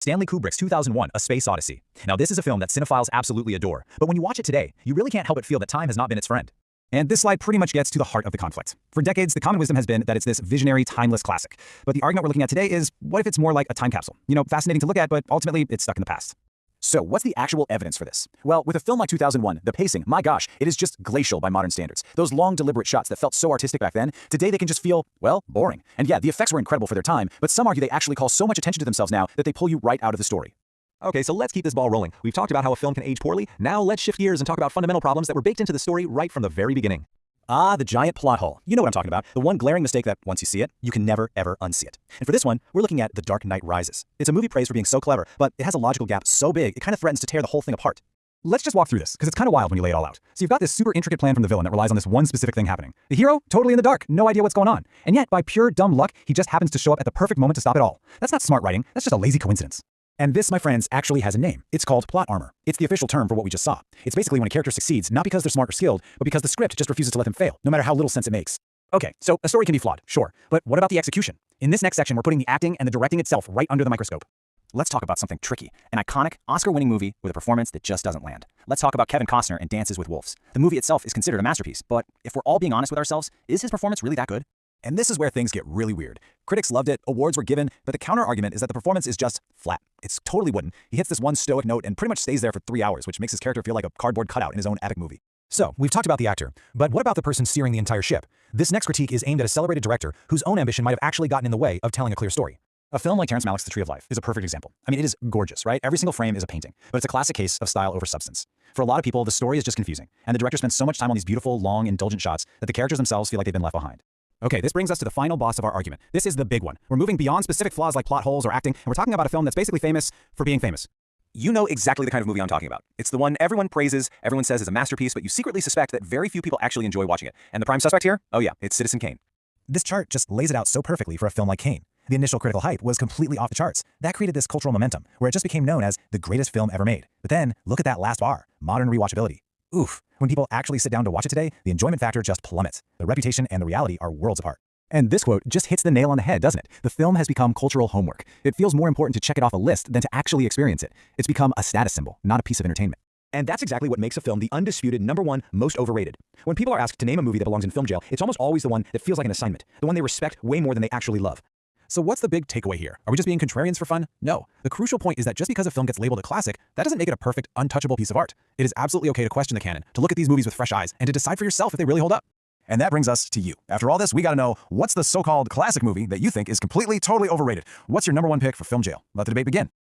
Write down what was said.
Stanley Kubrick's 2001 A Space Odyssey. Now this is a film that cinephiles absolutely adore, but when you watch it today, you really can't help but feel that time has not been its friend. And this slide pretty much gets to the heart of the conflict. For decades, the common wisdom has been that it's this visionary, timeless classic. But the argument we're looking at today is, what if it's more like a time capsule? You know, fascinating to look at, but ultimately it's stuck in the past. So what's the actual evidence for this? Well, with a film like 2001, the pacing, my gosh, it is just glacial by modern standards. Those long, deliberate shots that felt so artistic back then, today they can just feel, well, boring. And yeah, the effects were incredible for their time, but some argue they actually call so much attention to themselves now that they pull you right out of the story. Okay, so let's keep this ball rolling. We've talked about how a film can age poorly. Now let's shift gears and talk about fundamental problems that were baked into the story right from the very beginning. Ah, the giant plot hole. You know what I'm talking about. The one glaring mistake that, once you see it, you can never, ever unsee it. And for this one, we're looking at The Dark Knight Rises. It's a movie praised for being so clever, but it has a logical gap so big, it kind of threatens to tear the whole thing apart. Let's just walk through this, because it's kind of wild when you lay it all out. So you've got this super intricate plan from the villain that relies on this one specific thing happening. The hero, totally in the dark, no idea what's going on. And yet, by pure dumb luck, he just happens to show up at the perfect moment to stop it all. That's not smart writing, that's just a lazy coincidence. And this, my friends, actually has a name. It's called plot armor. It's the official term for what we just saw. It's basically when a character succeeds, not because they're smart or skilled, but because the script just refuses to let them fail, no matter how little sense it makes. Okay, so a story can be flawed, sure, but what about the execution? In this next section, we're putting the acting and the directing itself right under the microscope. Let's talk about something tricky, an iconic, Oscar-winning movie with a performance that just doesn't land. Let's talk about Kevin Costner and Dances with Wolves. The movie itself is considered a masterpiece, but if we're all being honest with ourselves, is his performance really that good? And this is where things get really weird. Critics loved it, awards were given, but the counter-argument is that the performance is just flat. It's totally wooden. He hits this one stoic note and pretty much stays there for 3 hours, which makes his character feel like a cardboard cutout in his own epic movie. So, we've talked about the actor, but what about the person steering the entire ship? This next critique is aimed at a celebrated director whose own ambition might have actually gotten in the way of telling a clear story. A film like Terrence Malick's The Tree of Life is a perfect example. I mean, it is gorgeous, right? Every single frame is a painting, but it's a classic case of style over substance. For a lot of people, the story is just confusing, and the director spends so much time on these beautiful, long, indulgent shots that the characters themselves feel like they've been left behind. Okay, this brings us to the final boss of our argument. This is the big one. We're moving beyond specific flaws like plot holes or acting, and we're talking about a film that's basically famous for being famous. You know exactly the kind of movie I'm talking about. It's the one everyone praises, everyone says is a masterpiece, but you secretly suspect that very few people actually enjoy watching it. And the prime suspect here? Oh yeah, it's Citizen Kane. This chart just lays it out so perfectly for a film like Kane. The initial critical hype was completely off the charts. That created this cultural momentum, where it just became known as the greatest film ever made. But then, look at that last bar, modern rewatchability. Oof, when people actually sit down to watch it today, the enjoyment factor just plummets. The reputation and the reality are worlds apart. And this quote just hits the nail on the head, doesn't it? The film has become cultural homework. It feels more important to check it off a list than to actually experience it. It's become a status symbol, not a piece of entertainment. And that's exactly what makes a film the undisputed #1 most overrated. When people are asked to name a movie that belongs in film jail, it's almost always the one that feels like an assignment, the one they respect way more than they actually love. So what's the big takeaway here? Are we just being contrarians for fun? No. The crucial point is that just because a film gets labeled a classic, that doesn't make it a perfect, untouchable piece of art. It is absolutely okay to question the canon, to look at these movies with fresh eyes, and to decide for yourself if they really hold up. And that brings us to you. After all this, we gotta know, what's the so-called classic movie that you think is completely, totally overrated? What's your #1 pick for film jail? Let the debate begin.